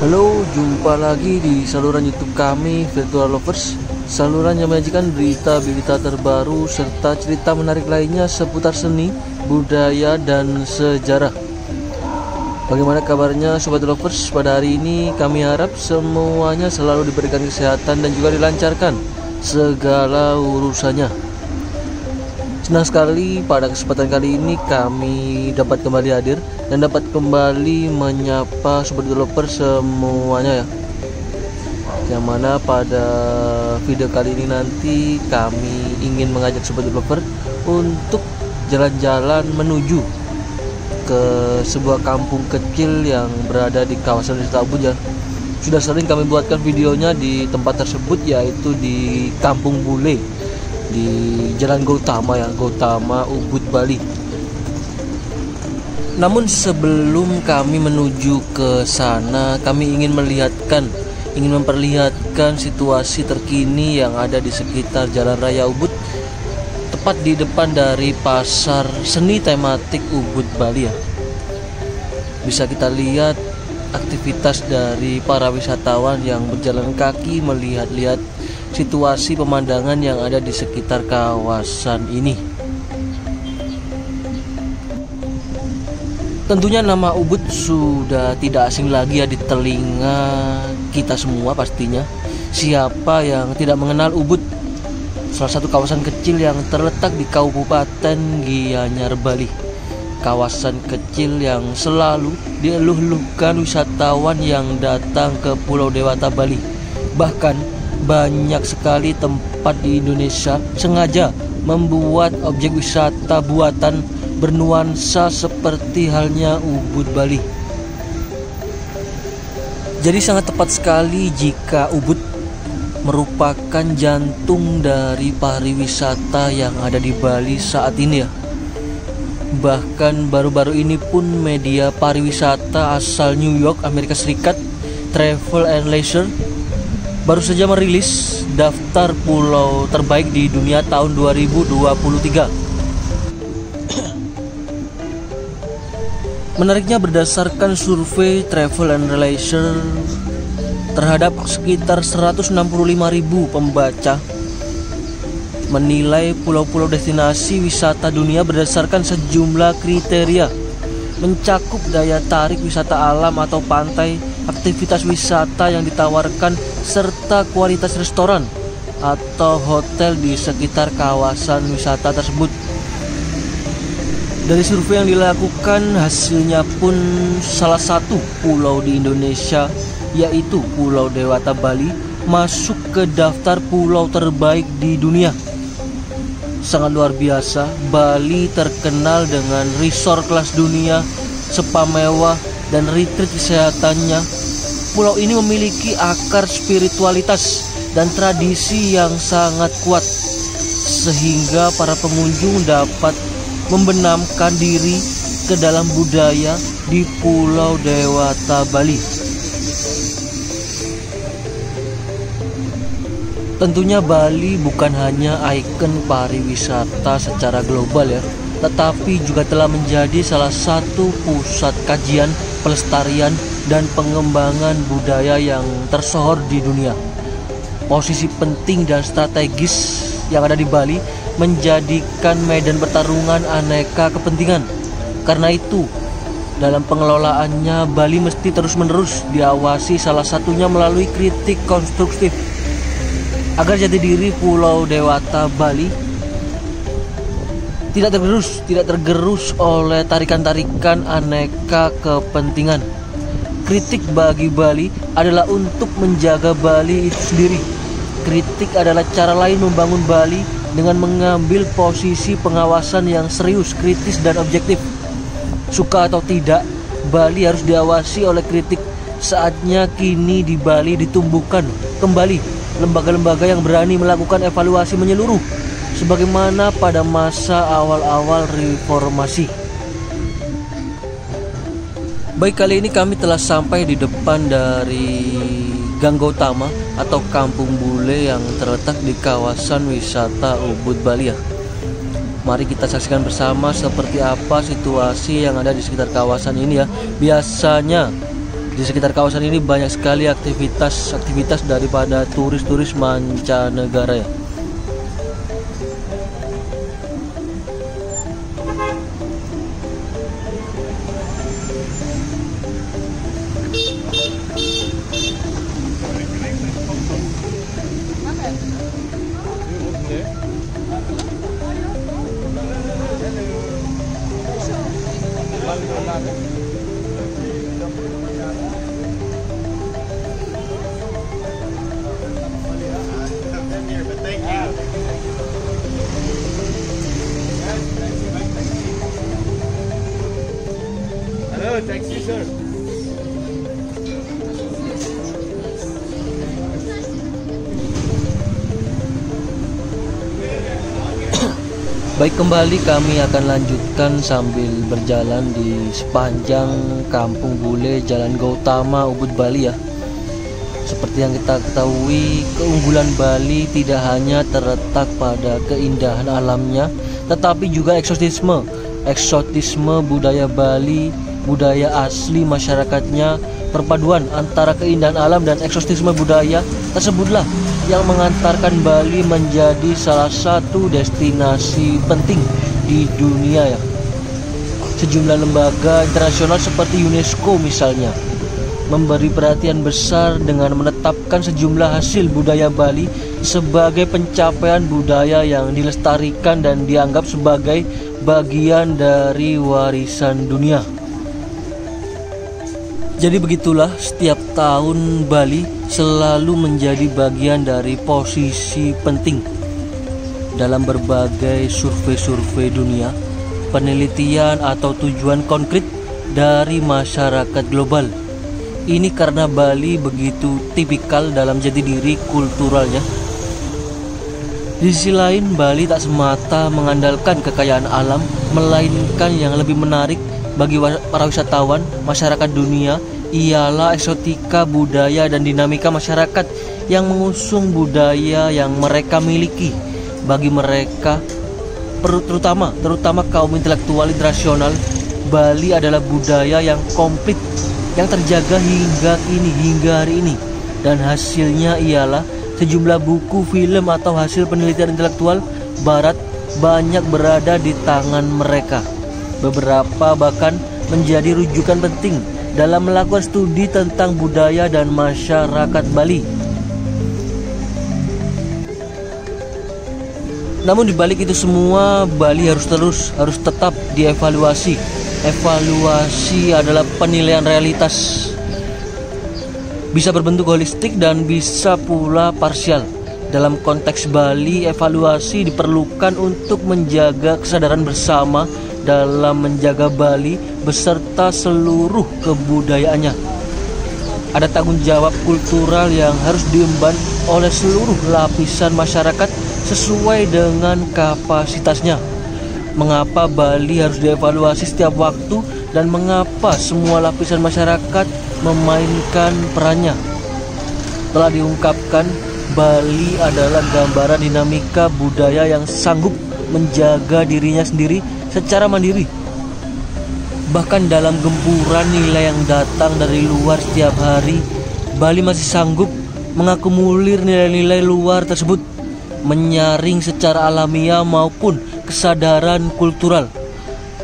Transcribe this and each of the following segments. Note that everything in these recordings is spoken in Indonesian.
Halo, jumpa lagi di saluran YouTube kami, Virtual Lovers. Saluran yang menyajikan berita-berita terbaru serta cerita menarik lainnya seputar seni, budaya, dan sejarah. Bagaimana kabarnya Sobat Lovers pada hari ini? Kami harap semuanya selalu diberikan kesehatan dan juga dilancarkan segala urusannya. Senang sekali pada kesempatan kali ini kami dapat kembali hadir dan dapat kembali menyapa Sobat Developer semuanya ya. Yang mana pada video kali ini nanti kami ingin mengajak Sobat Developer untuk jalan-jalan menuju ke sebuah kampung kecil yang berada di kawasan wisata Ubud ya. Sudah sering kami buatkan videonya di tempat tersebut, yaitu di Kampung Bule di Jalan Gautama ya, Gautama Ubud Bali. Namun sebelum kami menuju ke sana, kami ingin memperlihatkan situasi terkini yang ada di sekitar Jalan Raya Ubud, tepat di depan dari pasar seni tematik Ubud Bali ya. Bisa kita lihat aktivitas dari para wisatawan yang berjalan kaki melihat-lihat situasi pemandangan yang ada di sekitar kawasan ini. Tentunya nama Ubud sudah tidak asing lagi ya di telinga kita semua pastinya. Siapa yang tidak mengenal Ubud? Salah satu kawasan kecil yang terletak di Kabupaten Gianyar, Bali. Kawasan kecil yang selalu dieluh-eluhkan wisatawan yang datang ke Pulau Dewata, Bali. Bahkan banyak sekali tempat di Indonesia sengaja membuat objek wisata buatan bernuansa seperti halnya Ubud Bali. Jadi sangat tepat sekali jika Ubud merupakan jantung dari pariwisata yang ada di Bali saat ini ya. Bahkan baru-baru ini pun media pariwisata asal New York, Amerika Serikat, Travel and Leisure baru saja merilis daftar pulau terbaik di dunia tahun 2023. Menariknya, berdasarkan survei Travel and Leisure terhadap sekitar 165.000 pembaca, menilai pulau-pulau destinasi wisata dunia berdasarkan sejumlah kriteria, mencakup daya tarik wisata alam atau pantai, aktivitas wisata yang ditawarkan, serta kualitas restoran atau hotel di sekitar kawasan wisata tersebut. Dari survei yang dilakukan, hasilnya pun salah satu pulau di Indonesia, yaitu Pulau Dewata Bali, masuk ke daftar pulau terbaik di dunia. Sangat luar biasa, Bali terkenal dengan resort kelas dunia, spa mewah, dan retreat kesehatannya. Pulau ini memiliki akar spiritualitas dan tradisi yang sangat kuat, sehingga para pengunjung dapat membenamkan diri ke dalam budaya di Pulau Dewata Bali. Tentunya Bali bukan hanya ikon pariwisata secara global ya, tetapi juga telah menjadi salah satu pusat kajian, pelestarian, dan pengembangan budaya yang tersohor di dunia. Posisi penting dan strategis yang ada di Bali menjadikan medan pertarungan aneka kepentingan. Karena itu, dalam pengelolaannya, Bali mesti terus-menerus diawasi, salah satunya melalui kritik konstruktif, agar jati diri Pulau Dewata Bali tidak tergerus oleh tarikan-tarikan aneka kepentingan. Kritik bagi Bali adalah untuk menjaga Bali itu sendiri. Kritik adalah cara lain membangun Bali dengan mengambil posisi pengawasan yang serius, kritis, dan objektif. Suka atau tidak, Bali harus diawasi oleh kritik. Saatnya kini di Bali ditumbuhkan kembali lembaga-lembaga yang berani melakukan evaluasi menyeluruh, sebagaimana pada masa awal-awal reformasi. Baik, kali ini kami telah sampai di depan dari Gang Gautama atau Kampung Bule yang terletak di kawasan wisata Ubud Bali ya. Mari kita saksikan bersama seperti apa situasi yang ada di sekitar kawasan ini ya. Biasanya Di sekitar kawasan ini banyak sekali aktivitas daripada turis-turis mancanegara ya. Hello, taxi sir. Baik, kembali kami akan lanjutkan sambil berjalan di sepanjang Kampung Bule Jalan Gautama Ubud Bali ya. Seperti yang kita ketahui, keunggulan Bali tidak hanya terletak pada keindahan alamnya, tetapi juga eksotisme budaya Bali, budaya asli masyarakatnya. Perpaduan antara keindahan alam dan eksotisme budaya tersebutlah yang mengantarkan Bali menjadi salah satu destinasi penting di dunia ya. Sejumlah lembaga internasional seperti UNESCO misalnya memberi perhatian besar dengan menetapkan sejumlah hasil budaya Bali sebagai pencapaian budaya yang dilestarikan dan dianggap sebagai bagian dari warisan dunia. Jadi begitulah, setiap tahun Bali selalu menjadi bagian dari posisi penting dalam berbagai survei-survei dunia, penelitian atau tujuan konkret dari masyarakat global. Ini karena Bali begitu tipikal dalam jati diri kulturalnya. Di sisi lain, Bali tak semata mengandalkan kekayaan alam, melainkan yang lebih menarik bagi para wisatawan masyarakat dunia ialah eksotika budaya dan dinamika masyarakat yang mengusung budaya yang mereka miliki. Bagi mereka, terutama kaum intelektual internasional, Bali adalah budaya yang komplit yang terjaga hingga hari ini, dan hasilnya ialah sejumlah buku, film atau hasil penelitian intelektual barat banyak berada di tangan mereka. Beberapa bahkan menjadi rujukan penting dalam melakukan studi tentang budaya dan masyarakat Bali. Namun di balik itu semua, Bali harus tetap dievaluasi. Evaluasi adalah penilaian realitas. Bisa berbentuk holistik dan bisa pula parsial. Dalam konteks Bali, evaluasi diperlukan untuk menjaga kesadaran bersama dalam menjaga Bali beserta seluruh kebudayaannya. Ada tanggung jawab kultural yang harus diemban oleh seluruh lapisan masyarakat sesuai dengan kapasitasnya. Mengapa Bali harus dievaluasi setiap waktu dan mengapa semua lapisan masyarakat memainkan perannya? Telah diungkapkan, Bali adalah gambaran dinamika budaya yang sanggup menjaga dirinya sendiri secara mandiri. Bahkan dalam gempuran nilai yang datang dari luar setiap hari, Bali masih sanggup mengakumulir nilai-nilai luar tersebut, menyaring secara alamiah maupun kesadaran kultural,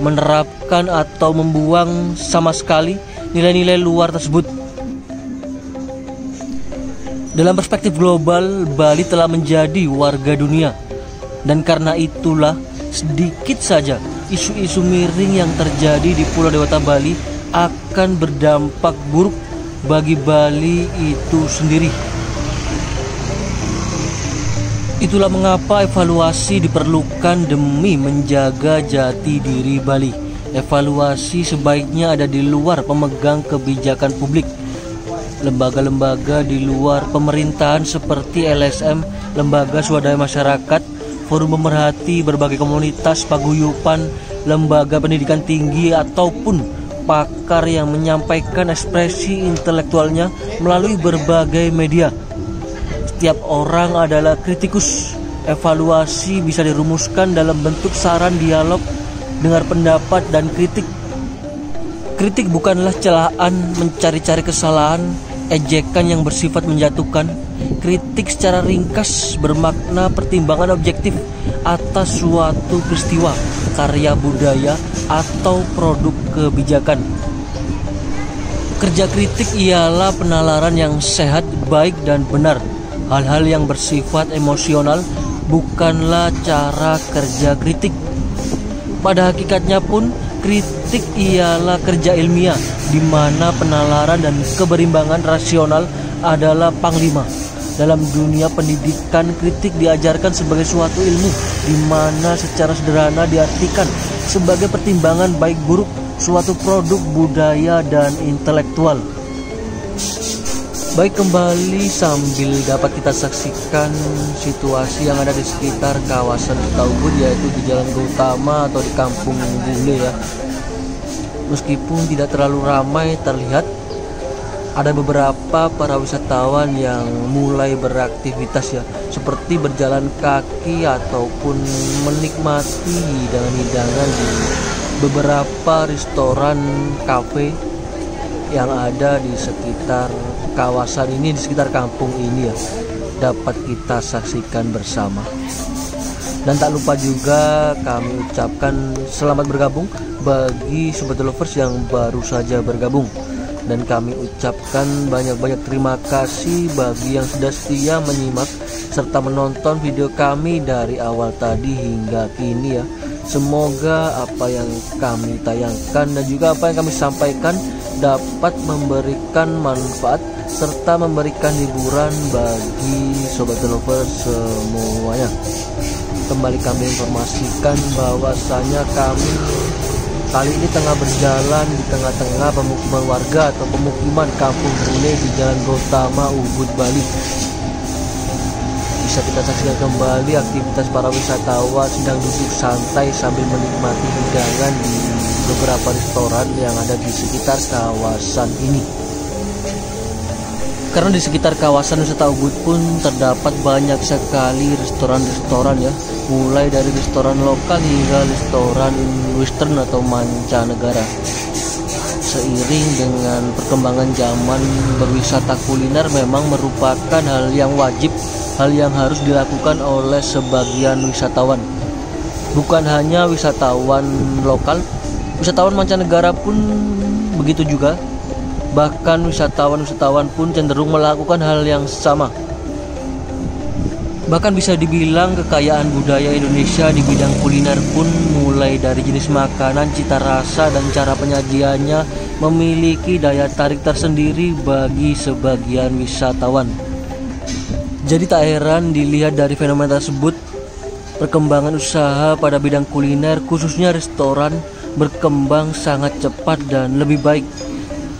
menerapkan atau membuang sama sekali nilai-nilai luar tersebut. Dalam perspektif global, Bali telah menjadi warga dunia, dan karena itulah sedikit saja isu-isu miring yang terjadi di Pulau Dewata Bali akan berdampak buruk bagi Bali itu sendiri. Itulah mengapa evaluasi diperlukan demi menjaga jati diri Bali. Evaluasi sebaiknya ada di luar pemegang kebijakan publik. Lembaga-lembaga di luar pemerintahan seperti LSM, lembaga swadaya masyarakat, forum pemerhati berbagai komunitas paguyuban, lembaga pendidikan tinggi, ataupun pakar yang menyampaikan ekspresi intelektualnya melalui berbagai media. Setiap orang adalah kritikus. Evaluasi bisa dirumuskan dalam bentuk saran, dialog, dengar pendapat, dan kritik. Kritik bukanlah celaan, mencari-cari kesalahan, ejekan yang bersifat menjatuhkan. Kritik secara ringkas bermakna pertimbangan objektif atas suatu peristiwa, karya budaya, atau produk kebijakan. Kerja kritik ialah penalaran yang sehat, baik, dan benar. Hal-hal yang bersifat emosional bukanlah cara kerja kritik. Pada hakikatnya pun, kritik ialah kerja ilmiah, di mana penalaran dan keberimbangan rasional adalah panglima. Dalam dunia pendidikan, kritik diajarkan sebagai suatu ilmu, di mana secara sederhana diartikan sebagai pertimbangan baik buruk suatu produk budaya dan intelektual. Baik, kembali sambil dapat kita saksikan situasi yang ada di sekitar kawasan Ubud, yaitu di Jalan Gautama atau di Kampung Bule ya. Meskipun tidak terlalu ramai terlihat, ada beberapa para wisatawan yang mulai beraktivitas ya, seperti berjalan kaki ataupun menikmati hidangan-hidangan di beberapa restoran kafe yang ada di sekitar kawasan ini, di sekitar kampung ini ya, dapat kita saksikan bersama. Dan tak lupa juga kami ucapkan selamat bergabung bagi Sobat Lovers yang baru saja bergabung. Dan kami ucapkan banyak-banyak terima kasih bagi yang sudah setia menyimak serta menonton video kami dari awal tadi hingga kini ya. Semoga apa yang kami tayangkan dan juga apa yang kami sampaikan dapat memberikan manfaat serta memberikan hiburan bagi Sobat Lovers semuanya. Kembali kami informasikan bahwasanya kami kali ini tengah berjalan di tengah-tengah pemukiman warga atau pemukiman Kampung Bule di Jalan Gautama, Ubud, Bali. Bisa kita saksikan kembali aktivitas para wisatawan sedang duduk santai sambil menikmati hidangan di beberapa restoran yang ada di sekitar kawasan ini. Karena di sekitar kawasan wisata Ubud pun terdapat banyak sekali restoran-restoran ya, mulai dari restoran lokal hingga restoran western atau mancanegara. Seiring dengan perkembangan zaman, berwisata kuliner memang merupakan hal yang wajib, hal yang harus dilakukan oleh sebagian wisatawan. Bukan hanya wisatawan lokal, wisatawan mancanegara pun begitu juga. Bahkan wisatawan-wisatawan pun cenderung melakukan hal yang sama. Bahkan bisa dibilang kekayaan budaya Indonesia di bidang kuliner pun mulai dari jenis makanan, cita rasa, dan cara penyajiannya memiliki daya tarik tersendiri bagi sebagian wisatawan. Jadi tak heran dilihat dari fenomena tersebut, perkembangan usaha pada bidang kuliner khususnya restoran berkembang sangat cepat dan lebih baik.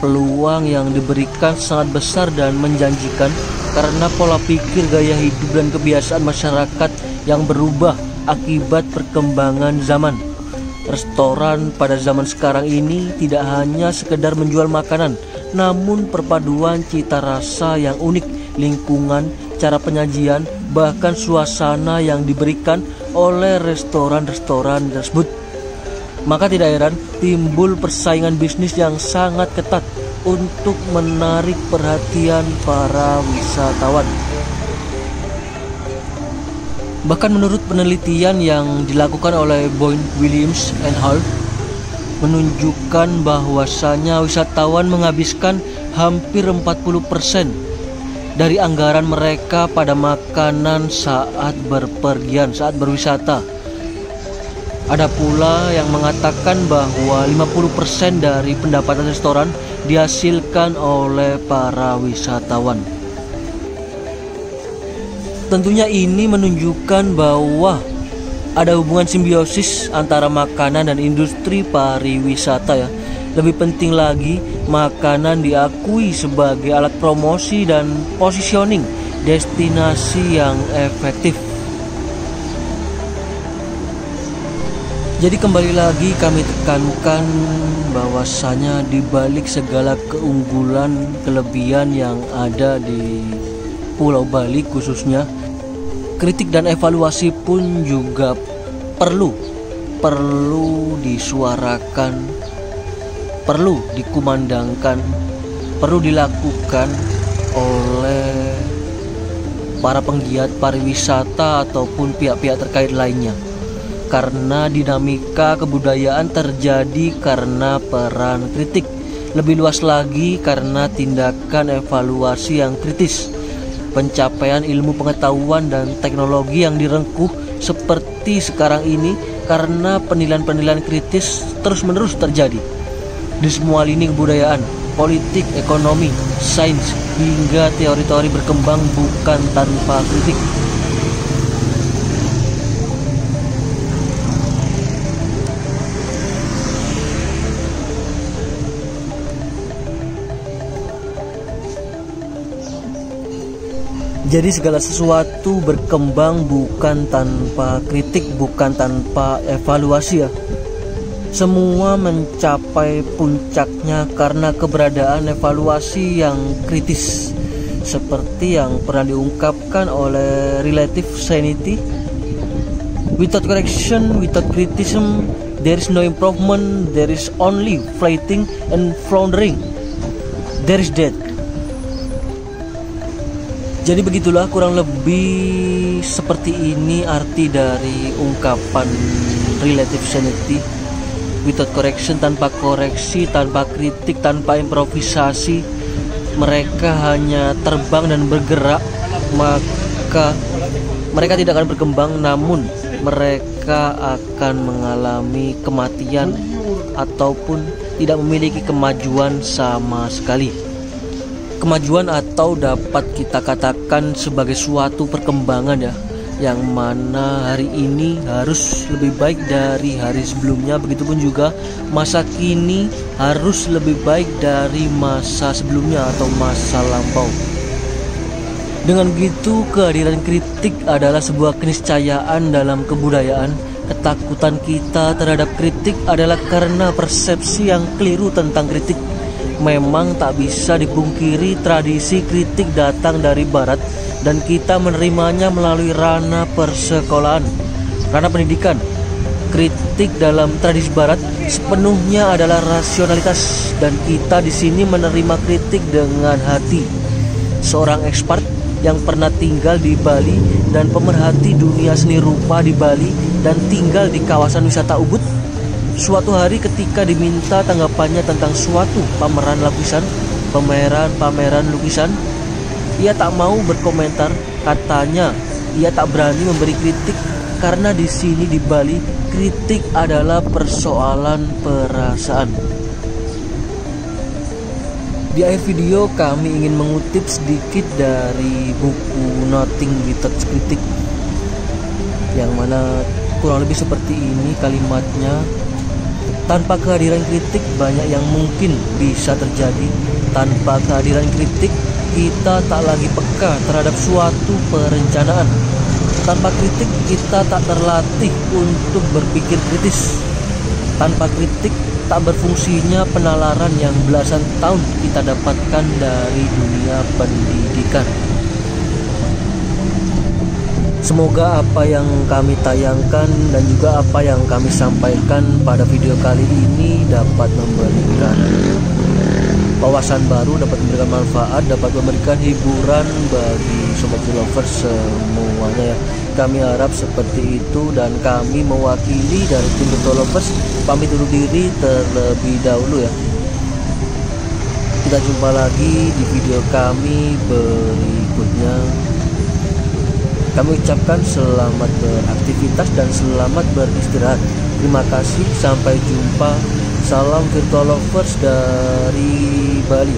Peluang yang diberikan sangat besar dan menjanjikan karena pola pikir, gaya hidup, dan kebiasaan masyarakat yang berubah akibat perkembangan zaman. Restoran pada zaman sekarang ini tidak hanya sekedar menjual makanan, namun perpaduan cita rasa yang unik, lingkungan, cara penyajian, bahkan suasana yang diberikan oleh restoran-restoran tersebut. Maka tidak heran timbul persaingan bisnis yang sangat ketat untuk menarik perhatian para wisatawan. Bahkan menurut penelitian yang dilakukan oleh Boyd Williams and Hall menunjukkan bahwasanya wisatawan menghabiskan hampir 40% dari anggaran mereka pada makanan saat berpergian, saat berwisata. Ada pula yang mengatakan bahwa 50% dari pendapatan restoran dihasilkan oleh para wisatawan. Tentunya ini menunjukkan bahwa ada hubungan simbiosis antara makanan dan industri pariwisata ya. Lebih penting lagi, makanan diakui sebagai alat promosi dan positioning destinasi yang efektif. Jadi kembali lagi kami tekankan bahwasanya di balik segala keunggulan, kelebihan yang ada di Pulau Bali khususnya, kritik dan evaluasi pun juga perlu disuarakan, perlu dikumandangkan, perlu dilakukan oleh para penggiat pariwisata ataupun pihak-pihak terkait lainnya. Karena dinamika kebudayaan terjadi karena peran kritik, lebih luas lagi karena tindakan evaluasi yang kritis, pencapaian ilmu pengetahuan dan teknologi yang direngkuh seperti sekarang ini karena penilaian-penilaian kritis terus-menerus terjadi di semua lini kebudayaan, politik, ekonomi, sains, hingga teori-teori berkembang bukan tanpa kritik. Jadi segala sesuatu berkembang bukan tanpa kritik, bukan tanpa evaluasi ya. Semua mencapai puncaknya karena keberadaan evaluasi yang kritis. Seperti yang pernah diungkapkan oleh relative sanity. Without correction, without criticism, there is no improvement, there is only flighting and floundering. There is death. Jadi begitulah kurang lebih seperti ini arti dari ungkapan relative sanity. Without correction, tanpa koreksi, tanpa kritik, tanpa improvisasi, mereka hanya terbang dan bergerak, maka mereka tidak akan berkembang, namun mereka akan mengalami kematian ataupun tidak memiliki kemajuan sama sekali. Kemajuan atau dapat kita katakan sebagai suatu perkembangan ya, yang mana hari ini harus lebih baik dari hari sebelumnya, begitupun juga masa kini harus lebih baik dari masa sebelumnya atau masa lampau. Dengan begitu, kehadiran kritik adalah sebuah keniscayaan dalam kebudayaan. Ketakutan kita terhadap kritik adalah karena persepsi yang keliru tentang kritik. Memang tak bisa dipungkiri tradisi kritik datang dari barat dan kita menerimanya melalui ranah persekolahan, ranah pendidikan. Kritik dalam tradisi barat sepenuhnya adalah rasionalitas dan kita di sini menerima kritik dengan hati. Seorang expert yang pernah tinggal di Bali dan pemerhati dunia seni rupa di Bali dan tinggal di kawasan wisata Ubud, suatu hari ketika diminta tanggapannya tentang suatu pameran lukisan, ia tak mau berkomentar. Katanya ia tak berani memberi kritik karena di sini di Bali kritik adalah persoalan perasaan. Di akhir video kami ingin mengutip sedikit dari buku Nothing Without Critic, yang mana kurang lebih seperti ini kalimatnya. Tanpa kehadiran kritik banyak yang mungkin bisa terjadi. Tanpa kehadiran kritik kita tak lagi peka terhadap suatu perencanaan. Tanpa kritik kita tak terlatih untuk berpikir kritis. Tanpa kritik tak berfungsinya penalaran yang belasan tahun kita dapatkan dari dunia pendidikan. Semoga apa yang kami tayangkan dan juga apa yang kami sampaikan pada video kali ini dapat memberikan wawasan baru, dapat memberikan manfaat, dapat memberikan hiburan bagi sobat lovers semuanya ya. Kami harap seperti itu dan kami mewakili dari tim lovers pamit undur diri terlebih dahulu ya. Kita jumpa lagi di video kami berikutnya. Kami ucapkan selamat beraktivitas dan selamat beristirahat. Terima kasih, sampai jumpa. Salam virtual lovers dari Bali.